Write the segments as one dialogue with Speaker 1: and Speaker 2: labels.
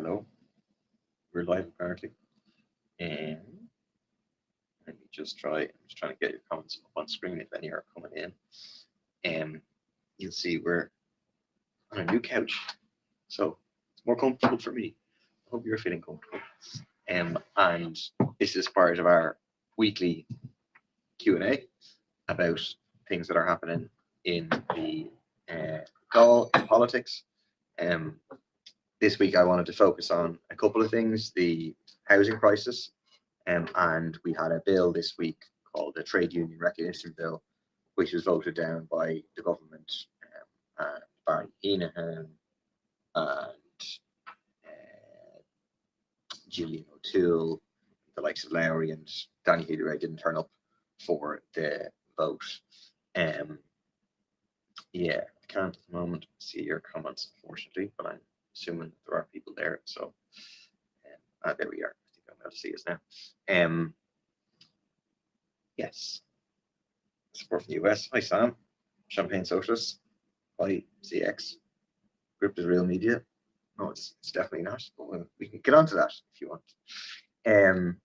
Speaker 1: Hello, we're live apparently. And let me just try. I'm just trying to get your comments up on screen if any are coming in. And you'll see we're on a new couch, so it's more comfortable for me. I hope you're feeling comfortable. And this is part of our weekly Q&A about things that are happening in the Dáil and politics. Um, this week I wanted to focus on a couple of things: the housing crisis, and we had a bill this week called the Trade Union Recognition Bill, which was voted down by the government, and Barry Heenan and Gillian O'Toole, the likes of Lowry and Danny Healy-Rae didn't turn up for the vote. Yeah, I can't at the moment see your comments, unfortunately, but I'm assuming there are people there. So, there we are. I think I'm able to see us now. Yes, support from the US. Hi, Sam. Champagne Socialists. Hi, CX. Group is Real Media. No, it's definitely not. But we can get onto that if you want.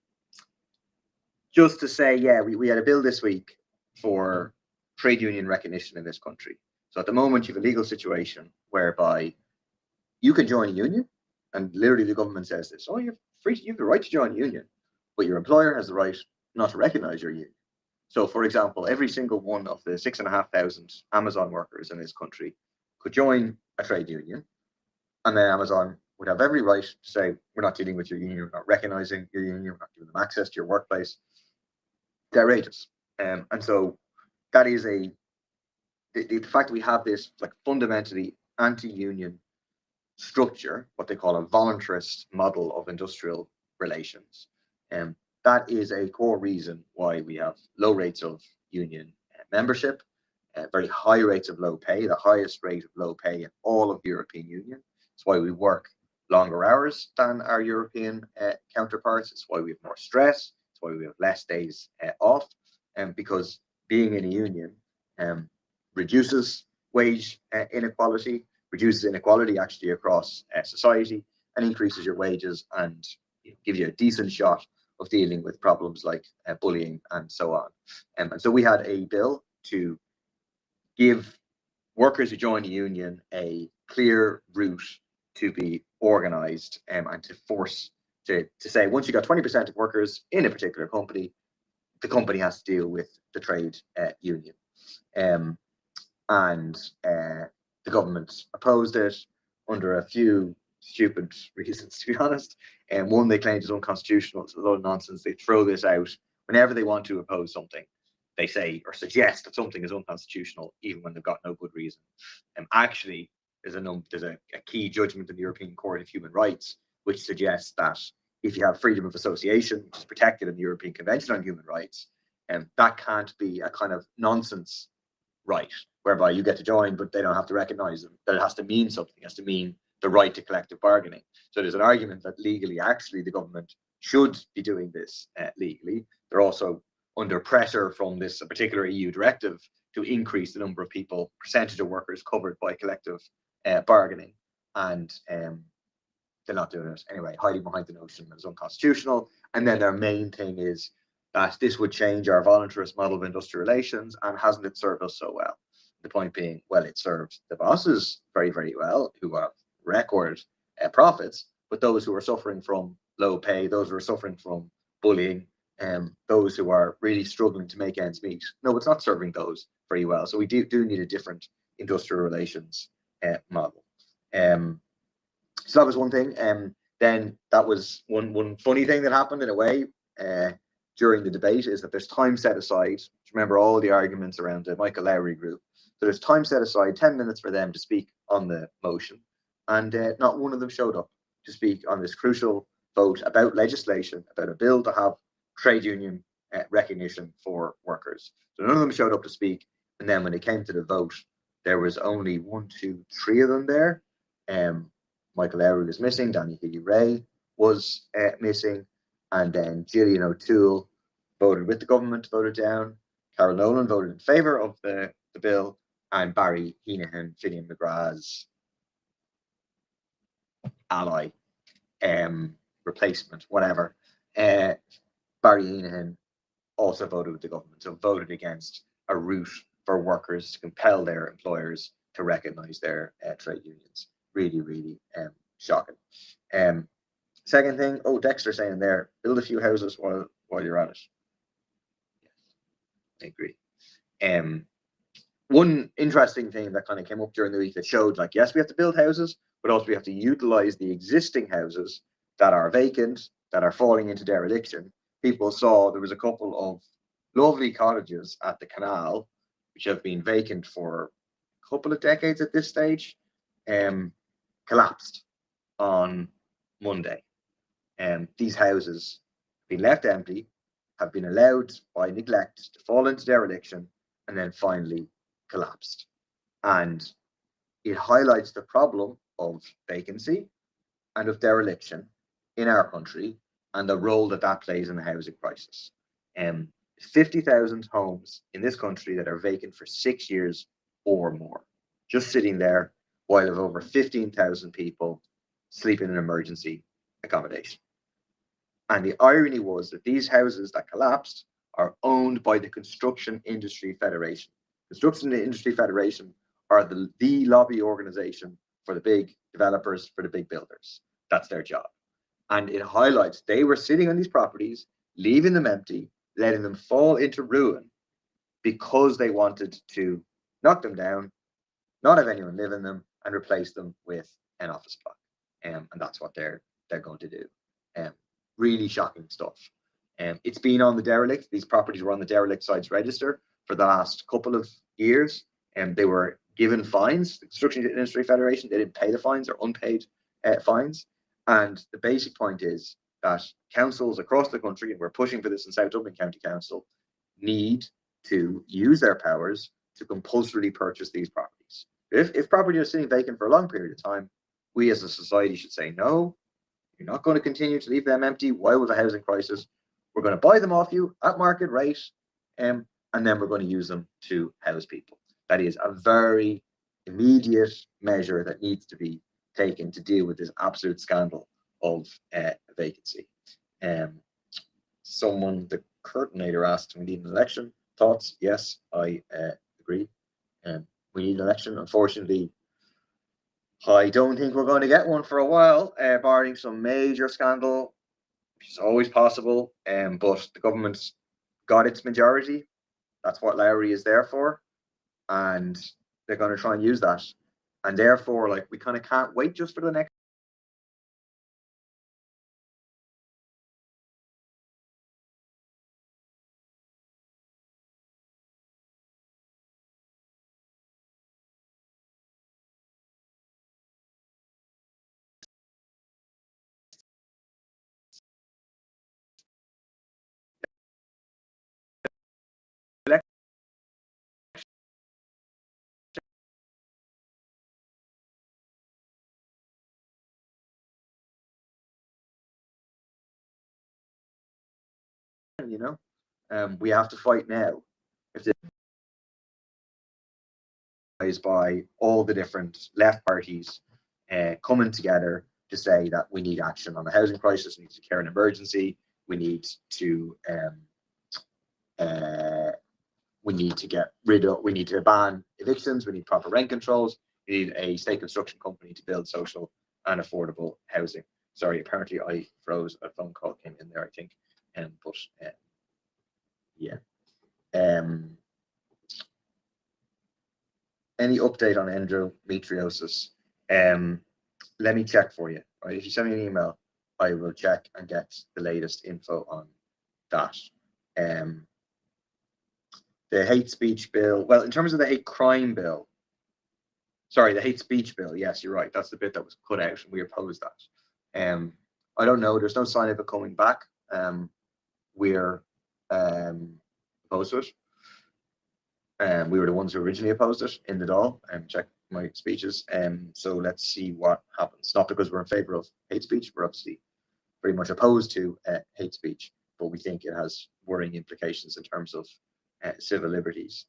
Speaker 1: Just to say, yeah, we had a bill this week for trade union recognition in this country. So at the moment, you have a legal situation whereby you can join a union, and literally the government says this: oh, you're free, you have the right to join a union, but your employer has the right not to recognize your union. So, for example, every single one of the 6,500 Amazon workers in this country could join a trade union, and then Amazon would have every right to say, we're not dealing with your union, we're not recognizing your union, we're not giving them access to your workplace. They're outrageous. And so that is the fact that we have this like fundamentally anti-union structure, what they call a voluntarist model of industrial relations. That is a core reason why we have low rates of union membership, very high rates of low pay, the highest rate of low pay in all of the European Union. It's why we work longer hours than our European counterparts. It's why we have more stress. It's why we have less days off. Because being in a union reduces wage inequality, reduces inequality actually across society, and increases your wages and gives you a decent shot of dealing with problems like bullying and so on. And so we had a bill to give workers who join a union a clear route to be organized, and to force to say, once you got 20% of workers in a particular company, the company has to deal with the trade union. And the government opposed it under a few stupid reasons, to be honest. And one, they claimed is unconstitutional. It's a lot of nonsense. They throw this out whenever they want to oppose something. They say or suggest that something is unconstitutional, even when they've got no good reason. Actually, there's a key judgment in the European Court of Human Rights which suggests that if you have freedom of association, which is protected in the European Convention on Human Rights, that can't be a kind of nonsense right, whereby you get to join, but they don't have to recognize them. That it has to mean something. It has to mean the right to collective bargaining. So there's an argument that legally, actually, the government should be doing this legally. They're also under pressure from this particular EU directive to increase the number of people, percentage of workers covered by collective bargaining, and they're not doing it anyway, hiding behind the notion that it's unconstitutional. And then their main thing is that this would change our voluntarist model of industrial relations, and hasn't it served us so well? The point being, well, it served the bosses very, very well, who have record profits, but those who are suffering from low pay, those who are suffering from bullying, those who are really struggling to make ends meet, no, it's not serving those very well. So we do need a different industrial relations model. So that was one thing. Then that was one funny thing that happened in a way during the debate, is that there's time set aside. Remember all the arguments around the Michael Lowry group. So there's time set aside, 10 minutes for them to speak on the motion, and not one of them showed up to speak on this crucial vote about legislation, about a bill to have trade union recognition for workers. So none of them showed up to speak. And then when it came to the vote, there was only 1, 2, 3 of them there. Michael Lowry was missing, Danny Healy-Rae was missing, and then Gillian O'Toole voted with the government, voted down. Carol Nolan voted in favour of the bill, and Barry Heenan, Finian McGrath's ally, replacement, whatever. Barry Heenan also voted with the government, so voted against a route for workers to compel their employers to recognise their trade unions. Really, really shocking. Second thing, Dexter saying there, build a few houses while you're at it. Yes, I agree. One interesting thing that kind of came up during the week that showed, like, yes, we have to build houses, but also we have to utilize the existing houses that are vacant, that are falling into dereliction. People saw there was a couple of lovely cottages at the canal, which have been vacant for a couple of decades at this stage, collapsed on Monday. These houses have been left empty, have been allowed by neglect to fall into dereliction, and then finally collapsed. And it highlights the problem of vacancy and of dereliction in our country and the role that that plays in the housing crisis. 50,000 homes in this country that are vacant for 6 years or more, just sitting there, while of over 15,000 people sleep in emergency accommodation. And the irony was that these houses that collapsed are owned by the Construction Industry Federation. Construction Industry Federation are the lobby organization for the big developers, for the big builders. That's their job. And it highlights they were sitting on these properties, leaving them empty, letting them fall into ruin because they wanted to knock them down, not have anyone live in them, and replace them with an office block. And that's what they're going to do. Really shocking stuff. It's been on the derelict. These properties were on the derelict sites register for the last couple of years, and they were given fines. The Construction Industry Federation, they didn't pay the fines or unpaid fines. And the basic point is that councils across the country, and we're pushing for this in South Dublin County Council, need to use their powers to compulsorily purchase these properties. If property is sitting vacant for a long period of time, we as a society should say, no, you're not going to continue to leave them empty while we have a housing crisis. We're going to buy them off you at market rate, and then we're going to use them to house people. That is a very immediate measure that needs to be taken to deal with this absolute scandal of vacancy. Someone, the Curtinator, asked, we need an election. Thoughts? Yes, I agree. We need an election. Unfortunately, I don't think we're going to get one for a while, barring some major scandal, which is always possible. But the government's got its majority. That's what Lowry is there for. And they're going to try and use that. And therefore, like, we kind of can't wait just for the next. We have to fight now. If is by all the different left parties coming together to say that we need action on the housing crisis, we need to declare an emergency, we need to we need to ban evictions, we need proper rent controls, we need a state construction company to build social and affordable housing. Sorry, apparently I froze. A phone call came in there, I think. But yeah. Any update on endometriosis? Let me check for you. Right? If you send me an email, I will check and get the latest info on that. The hate speech bill, well, in terms of the hate crime bill, sorry, the hate speech bill, yes, you're right. That's the bit that was cut out, and we oppose that. I don't know. There's no sign of it coming back. We're opposed to it. We were the ones who originally opposed it in the Dáil, and check my speeches. So let's see what happens. Not because we're in favour of hate speech, we're obviously very much opposed to hate speech, but we think it has worrying implications in terms of civil liberties.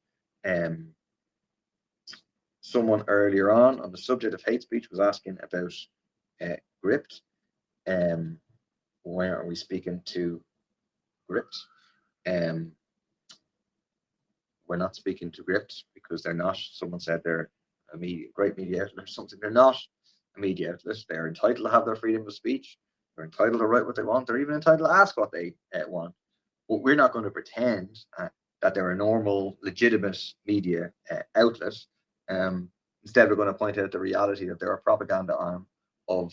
Speaker 1: Someone earlier on the subject of hate speech was asking about Gript. Where are we speaking to Gript? We're not speaking to Gript because they're not. Someone said they're a great media outlet or something. They're not a media outlet. They're entitled to have their freedom of speech. They're entitled to write what they want. They're even entitled to ask what they want. But we're not going to pretend that they're a normal, legitimate media outlet. Instead, we're going to point out the reality that they're a propaganda arm of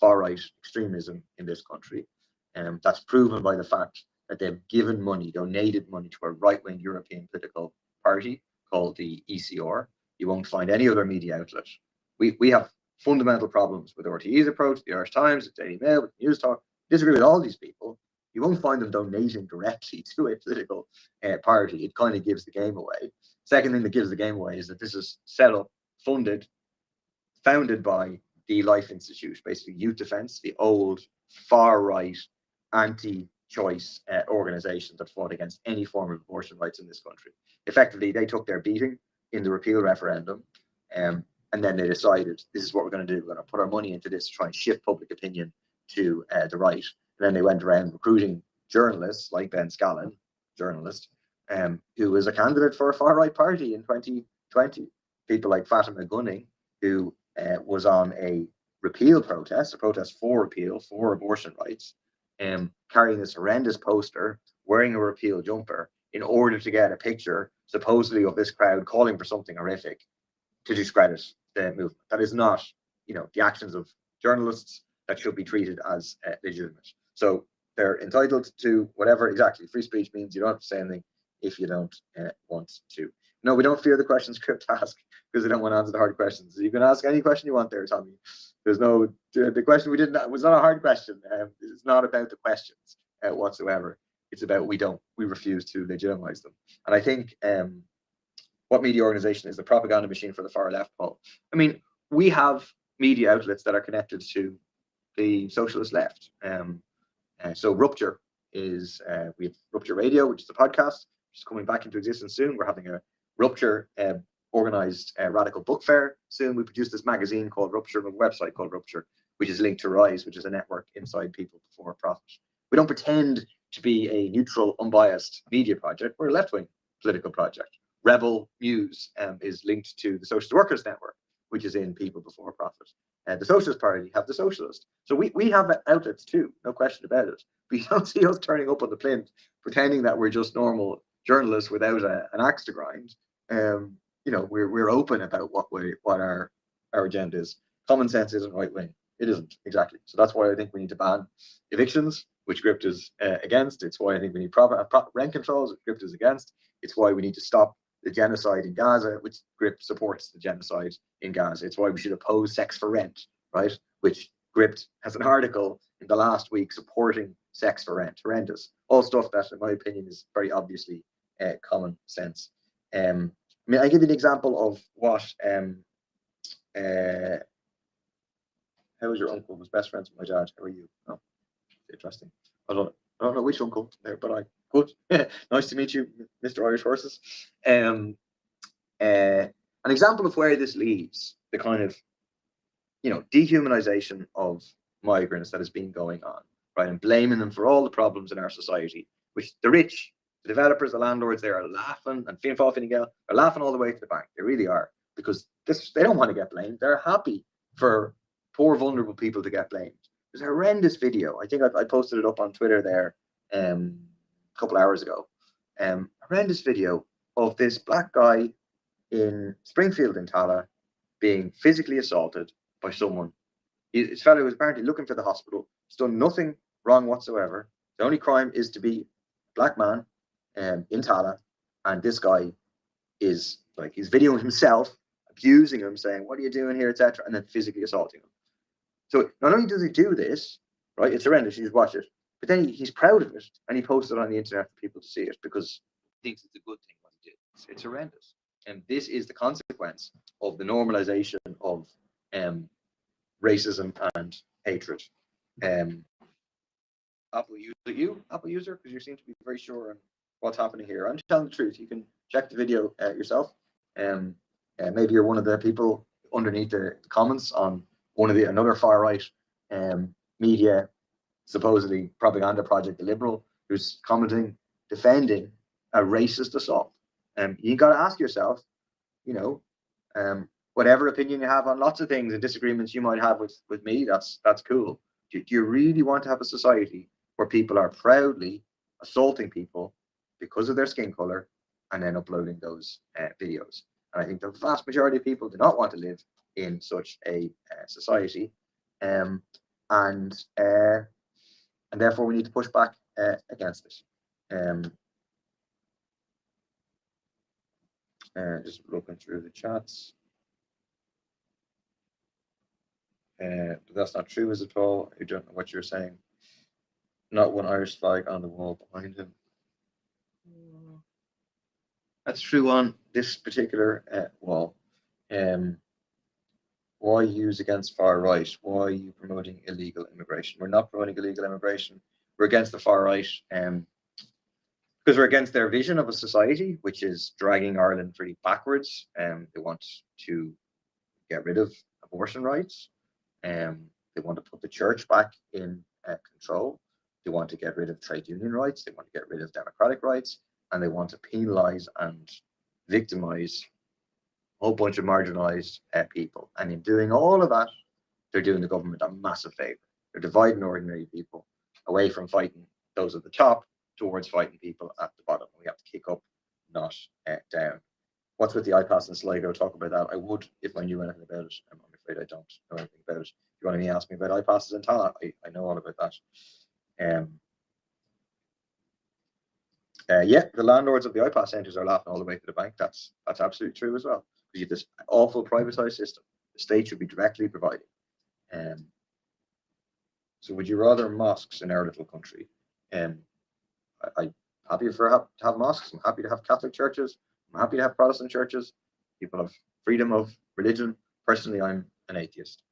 Speaker 1: far-right extremism in this country. That's proven by the fact that they've given money, donated money to a right-wing European political party called the ECR. You won't find any other media outlet. We have fundamental problems with RTE's approach, the Irish Times, the Daily Mail, with News Talk. Disagree with all these people. You won't find them donating directly to a political party. It kind of gives the game away. Second thing that gives the game away is that this is set up, funded, founded by the Life Institute, basically Youth Defence, the old far-right anti-choice organization that fought against any form of abortion rights in this country. Effectively, they took their beating in the repeal referendum, and then they decided, this is what we're going to do. We're going to put our money into this to try and shift public opinion to the right. And then they went around recruiting journalists like Ben Scallon, journalist, who was a candidate for a far-right party in 2020. People like Fatima Gunning, who was on a protest for repeal, for abortion rights, carrying this horrendous poster, wearing a repeal jumper, in order to get a picture, supposedly, of this crowd calling for something horrific to discredit the movement. That is not, the actions of journalists that should be treated as legitimate. So they're entitled to whatever exactly. Free speech means you don't have to say anything if you don't want to. No, we don't fear the questions Gript ask because they don't want to answer the hard questions. You can ask any question you want there, Tommy. There's no, the question we didn't, was not a hard question. It's not about the questions whatsoever. It's about we refuse to legitimize them. And I think what media organization is the propaganda machine for the far left, Paul? I mean, we have media outlets that are connected to the socialist left. So Rupture is, we have Rupture Radio, which is a podcast, which is coming back into existence soon. We're having a Rupture organized radical book fair soon. We produced this magazine called Rupture, a website called Rupture, which is linked to Rise, which is a network inside People Before Profit. We don't pretend to be a neutral, unbiased media project. We're a left-wing political project. Rebel News is linked to the Socialist Workers Network, which is in People Before Profit. The Socialist Party have the Socialist. So we have outlets too, no question about it. But you don't see us turning up on the plinth, pretending that we're just normal journalists without an axe to grind. We're open about what our agenda is. Common sense isn't right wing. It isn't, exactly. So that's why I think we need to ban evictions, which Gript is against. It's why I think we need proper rent controls, which Gript is against. It's why we need to stop the genocide in Gaza, which Gript supports the genocide in Gaza. It's why we should oppose sex for rent, right? Which Gript has an article in the last week supporting sex for rent. Horrendous. All stuff that, in my opinion, is very obviously common sense. I give you an example of what how was your uncle? Was best friends with my dad. How are you? Oh, interesting. I don't know which uncle there, but good. Nice to meet you, Mr. Irish Horses. An example of where this leads the kind of dehumanization of migrants that has been going on, right? And blaming them for all the problems in our society, which the rich, the developers, the landlords, they are laughing, and Fianna Fáil, Fine Gael are laughing all the way to the bank. They really are, because they don't want to get blamed. They're happy for poor, vulnerable people to get blamed. There's a horrendous video. I think I posted it up on Twitter there a couple hours ago. Horrendous video of this black guy in Springfield in Tala being physically assaulted by someone. This fellow was apparently looking for the hospital. He's done nothing wrong whatsoever. The only crime is to be a black man in Tala, and this guy is he's videoing himself, abusing him, saying, "What are you doing here?" etc., and then physically assaulting him. So not only does he do this, right? It's horrendous. You just watch it, but then he's proud of it, and he posts it on the internet for people to see it because he thinks it's a good thing what he did. It's horrendous, and this is the consequence of the normalization of racism and hatred. Apple user, because you seem to be very sure on what's happening here. I'm telling the truth. You can check the video yourself. Maybe you're one of the people underneath the comments on another far right media, supposedly propaganda project, the Liberal, who's commenting, defending a racist assault. You got to ask yourself, you know, whatever opinion you have on lots of things and disagreements you might have with me, that's cool. Do you really want to have a society where people are proudly assaulting people because of their skin color and then uploading those videos? And I think the vast majority of people do not want to live in such a society, um, and uh, and therefore we need to push back against it. Just looking through the chats. But that's not true, is it, Paul? You don't know what you're saying. Not one Irish flag on the wall behind him. That's true on this particular wall. Why use against far right? Why are you promoting illegal immigration? We're not promoting illegal immigration. We're against the far right, because we're against their vision of a society which is dragging Ireland pretty backwards. They want to get rid of abortion rights. They want to put the church back in control. They want to get rid of trade union rights. They want to get rid of democratic rights, and they want to penalize and victimize a whole bunch of marginalized people. And in doing all of that, they're doing the government a massive favor. They're dividing ordinary people away from fighting those at the top towards fighting people at the bottom. We have to kick up, not down. What's with the iPass and Sligo? Talk about that. I would if I knew anything about it. I'm afraid I don't know anything about it. If you want to ask me about iPasses and Tala, I know all about that. Yeah, the landlords of the iPass centres are laughing all the way to the bank. That's absolutely true as well. Because you have this awful privatised system. The state should be directly providing. So would you rather mosques in our little country? I'm happy to have mosques. I'm happy to have Catholic churches. I'm happy to have Protestant churches. People have freedom of religion. Personally, I'm an atheist.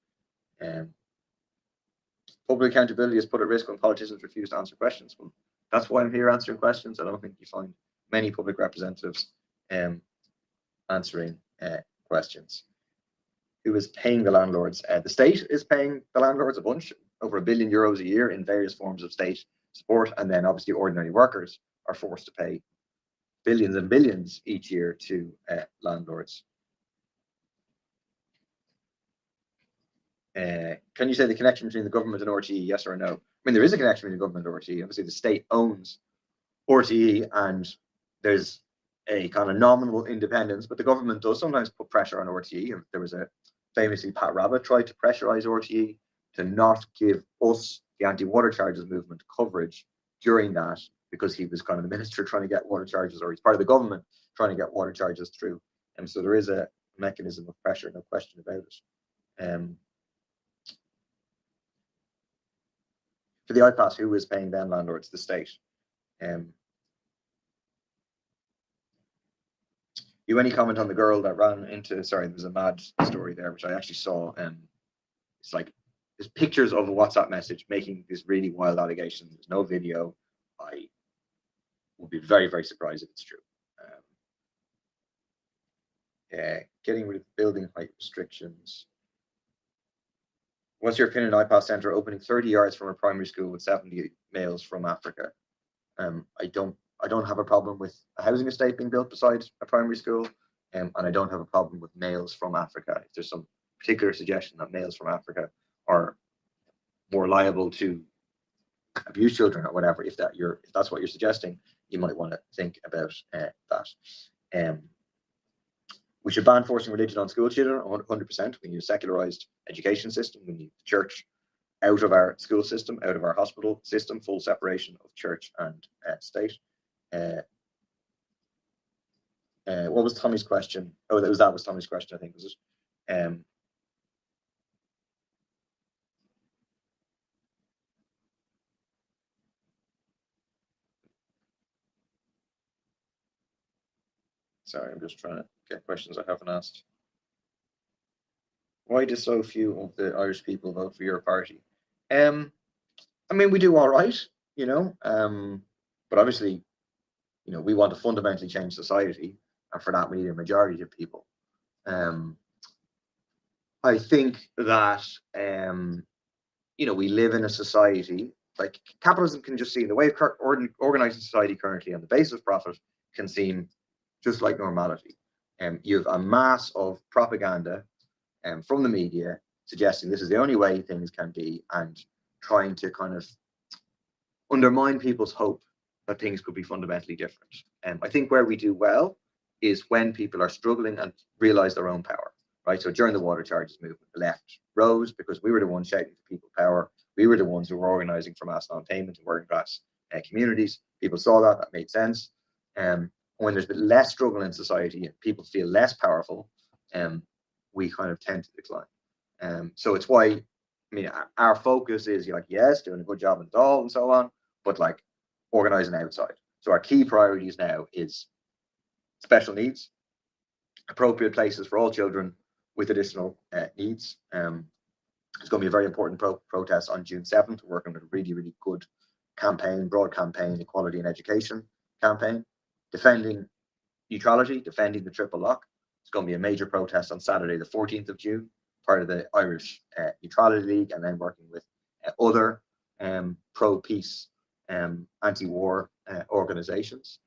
Speaker 1: Public accountability is put at risk when politicians refuse to answer questions. Well, that's why I'm here answering questions. I don't think you find many public representatives answering questions. Who is paying the landlords? The state is paying the landlords a bunch, over €1 billion a year in various forms of state support, and then obviously ordinary workers are forced to pay billions and billions each year to landlords. Can you say the connection between the government and RTE, yes or no? I mean, there is a connection between the government and RTE. Obviously, the state owns RTE, and there's a kind of nominal independence, but the government does sometimes put pressure on RTE. There was famously, Pat Rabbitte tried to pressurize RTE to not give us, the anti-water charges movement, coverage during that, because he was kind of the minister trying to get water charges, or he's part of the government trying to get water charges through. And so there is a mechanism of pressure, no question about it. For the iPass, who is paying them landlords? The state. You any comment on the girl that ran into? Sorry, there was a mad story there, which I actually saw. It's like there's pictures of a WhatsApp message making this really wild allegation. There's no video. I would be very, very surprised if it's true. Getting rid of building height restrictions. What's your opinion on iPass Centre opening 30 yards from a primary school with 70 males from Africa? I don't have a problem with a housing estate being built beside a primary school, and I don't have a problem with males from Africa. If there's some particular suggestion that males from Africa are more liable to abuse children or whatever, if that's what you're suggesting, you might want to think about that. We should ban forcing religion on school children 100%. We need a secularized education system. We need the church out of our school system, out of our hospital system, full separation of church and state. What was Tommy's question? Oh, that was Tommy's question, I think, was it? Sorry, I'm just trying to get questions I haven't asked. Why do so few of the Irish people vote for your party? I mean, we do all right, but obviously, we want to fundamentally change society, and for that we need a majority of people. I think that we live in a society, like capitalism can just seem, the way of organizing society currently on the basis of profit can seem just like normality. You have a mass of propaganda from the media suggesting this is the only way things can be, and trying to kind of undermine people's hope that things could be fundamentally different. I think where we do well is when people are struggling and realize their own power, right? So during the water charges movement, the left rose because we were the ones shouting for people power. We were the ones who were organizing for mass non-payment in working class communities. People saw that, that made sense. When there's been less struggle in society and people feel less powerful, we kind of tend to decline. So it's why, I mean, our focus is like, yes, doing a good job in Dáil and so on, but like organizing outside. So our key priorities now is special needs, appropriate places for all children with additional needs. It's going to be a very important protest on June 7th. We're working with a really, really good campaign, broad campaign, equality in education campaign, defending neutrality, defending the triple lock. It's going to be a major protest on Saturday, the 14th of June, part of the Irish Neutrality League, and then working with other pro-peace, anti-war organizations.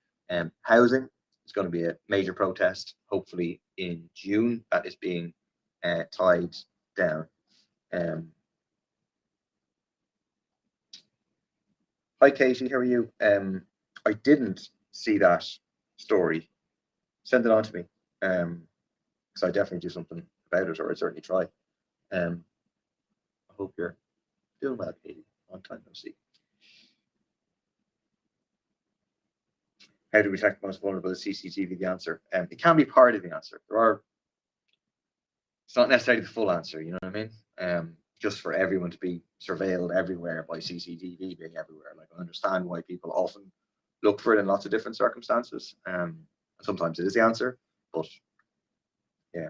Speaker 1: Housing is going to be a major protest, hopefully in June, that is being tied down. Hi, Katie, how are you? I didn't see that story. Send it on to me, because I definitely do something about it, or I'd certainly try. I hope you're doing well, Katie. Long time no see. How do we detect the most vulnerable? Is CCTV the answer? It can be part of the answer. It's not necessarily the full answer, you know what I mean? Just for everyone to be surveilled everywhere by CCTV being everywhere. Like, I understand why people often look for it in lots of different circumstances. Sometimes it is the answer, but yeah.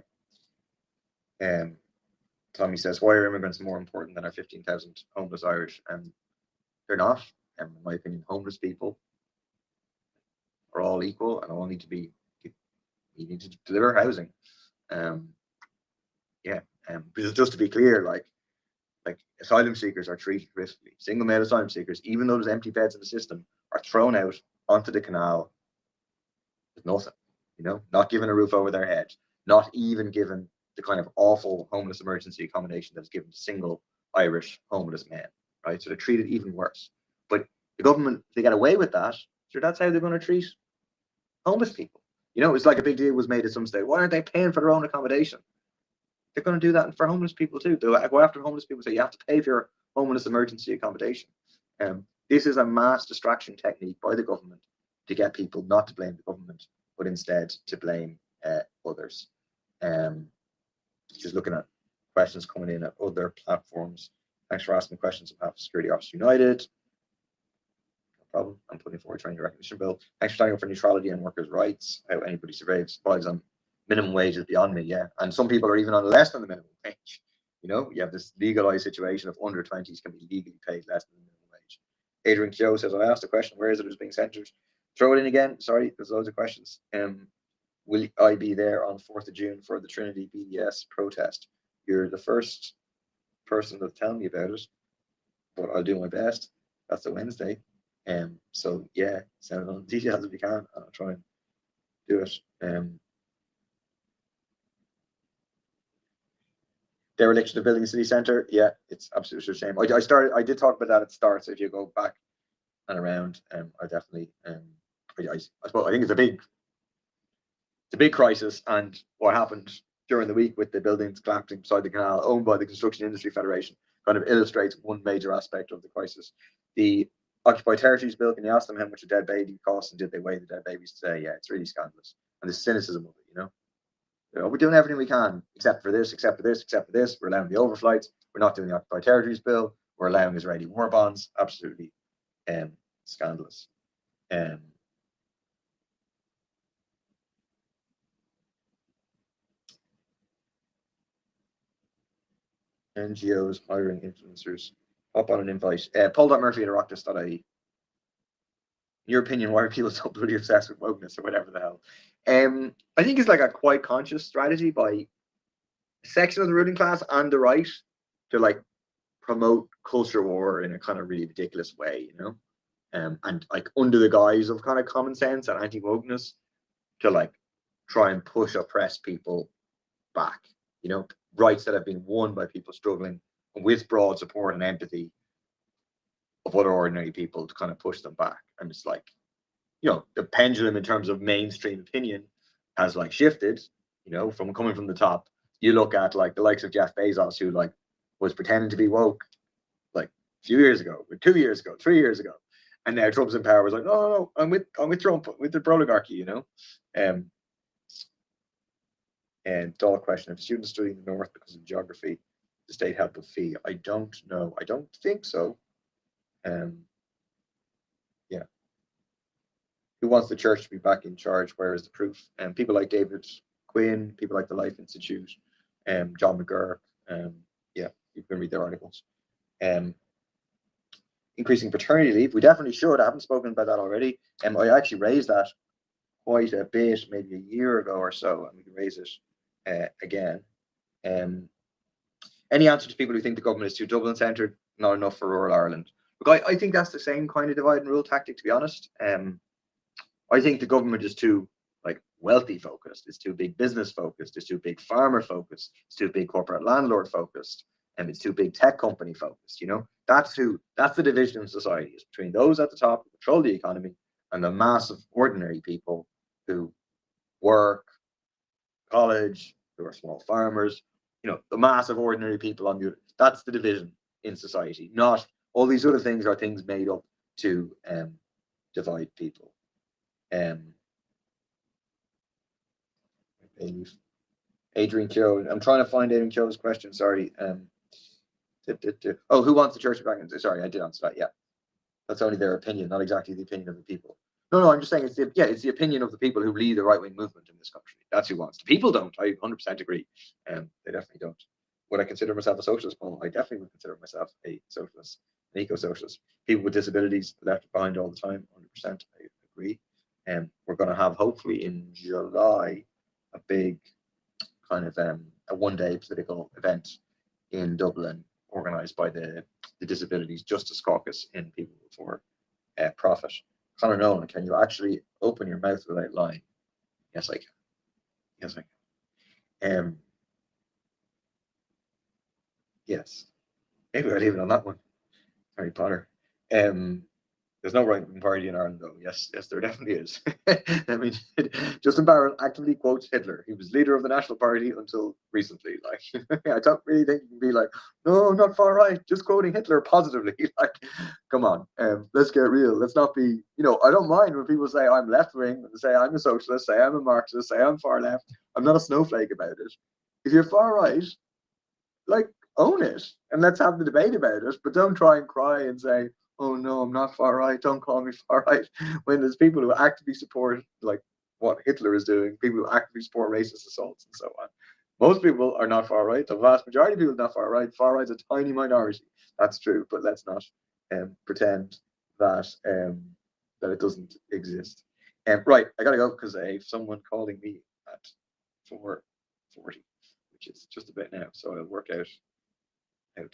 Speaker 1: Tommy says, why are immigrants more important than our 15,000 homeless Irish? They're not. In my opinion, homeless people are all equal and all need to be, you need to deliver housing. Because just to be clear, like asylum seekers are treated horrifically. Single male asylum seekers, even though there's empty beds in the system, are thrown out onto the canal with nothing, not given a roof over their head, not even given the kind of awful homeless emergency accommodation that's given to single Irish homeless men, right? So they're treated even worse. But the government, they get away with that, so that's how they're going to treat homeless people. It's like a big deal was made at some stage. Why aren't they paying for their own accommodation? They're going to do that for homeless people too. They'll go after homeless people, say you have to pay for your homeless emergency accommodation. This is a mass distraction technique by the government to get people not to blame the government, but instead to blame others. Just looking at questions coming in at other platforms. Thanks for asking questions about Security Office United. No problem. I'm putting forward training recognition bill. Thanks for standing up for neutrality and workers' rights. How anybody survives on minimum wage is beyond me, yeah. And some people are even on less than the minimum wage. You have this legalized situation of under 20s can be legally paid less than the minimum wage. Adrian Keogh says, I asked a question, where is it being censored? Throw it in again. Sorry, there's loads of questions. Will I be there on 4th of June for the Trinity BDS protest? You're the first person to tell me about it, but I'll do my best. That's a Wednesday. So yeah, send it on details if you can, and I'll try and do it. Dereliction of building a city centre, yeah, it's absolutely a shame. I did talk about that at the start, so if you go back and around, I definitely I suppose I think it's a big crisis, and what happened during the week with the buildings collapsing beside the canal owned by the Construction Industry Federation kind of illustrates one major aspect of the crisis. The Occupied Territories Bill, can you ask them how much a dead baby costs and did they weigh the dead babies today? Yeah, it's really scandalous. And the cynicism of it, we're doing everything we can, except for this, except for this, except for this. We're allowing the overflights. We're not doing the Occupied Territories Bill. We're allowing Israeli war bonds. Absolutely scandalous. NGOs hiring influencers. Hop on an invite. Paul.Murphy at Oireachtas.ie. In your opinion, why are people so bloody obsessed with wokeness or whatever the hell? I think it's like a quite conscious strategy by a section of the ruling class and the right to like promote culture war in a kind of really ridiculous way, and like under the guise of kind of common sense and anti-wokeness to like try and push oppressed people back, rights that have been won by people struggling with broad support and empathy of other ordinary people to kind of push them back. And it's like, the pendulum in terms of mainstream opinion has like shifted, from coming from the top. You look at like the likes of Jeff Bezos, who like was pretending to be woke like a few years ago, 2 years ago, 3 years ago. And now Trump's in power was like, no, I'm with Trump, with the oligarchy, And dull question: if students study in the north because of geography, the state help with fee? I don't know. I don't think so. Yeah. Who wants the church to be back in charge? Where is the proof? And people like David Quinn, people like the Life Institute, John McGurk. Yeah, you can read their articles. Increasing paternity leave, we definitely should. I haven't spoken about that already. I actually raised that quite a bit, maybe a year ago or so, and we can raise it again. Any answer to people who think the government is too Dublin centred, not enough for rural Ireland? Look, I think that's the same kind of divide and rule tactic, to be honest. I think the government is too like wealthy focused, it's too big business focused, it's too big farmer focused, it's too big corporate landlord focused, and it's too big tech company focused. That's the division in society, is between those at the top who control the economy and the mass of ordinary people who work, college, who are small farmers, the mass of ordinary people on the, that's the division in society. Not all these other things are things made up to divide people. Adrian Keogh, I'm trying to find Adrian Keogh's question, sorry. Oh, who wants the church back? Sorry, I did answer that. Yeah, that's only their opinion, not exactly the opinion of the people. No, I'm just saying it's the opinion of the people who lead the right-wing movement in this country. That's who wants. The people don't. I 100% agree. They definitely don't. Would I consider myself a socialist? Well, I definitely would consider myself a socialist, an eco-socialist. People with disabilities left behind all the time. 100%. I agree. We're going to have hopefully in July a big kind of a one-day political event in Dublin, organised by the Disabilities Justice Caucus in People Before Profit. Conor Nolan, can you actually open your mouth without lying? Yes, I can. Yes, I can. Yes. Maybe I'll leave it on that one. Harry Potter. There's no right-wing party in Ireland, though. Yes, there definitely is. I mean, Justin Barron actively quotes Hitler. He was leader of the National Party until recently. Like, I don't really think you can be like, no, not far right, just quoting Hitler positively. Like, come on, let's get real. Let's not be, I don't mind when people say I'm left-wing, say I'm a socialist, say I'm a Marxist, say I'm far left. I'm not a snowflake about it. If you're far right, like, own it and let's have the debate about it, but don't try and cry and say, oh no, I'm not far right, don't call me far right, when there's people who actively support like what Hitler is doing, people who actively support racist assaults and so on. Most people are not far right. The vast majority of people are not far right. Far right's a tiny minority. That's true, but let's not pretend that that it doesn't exist. Right, I gotta go because I have someone calling me at 4:40, which is just a bit now, so I'll work out how to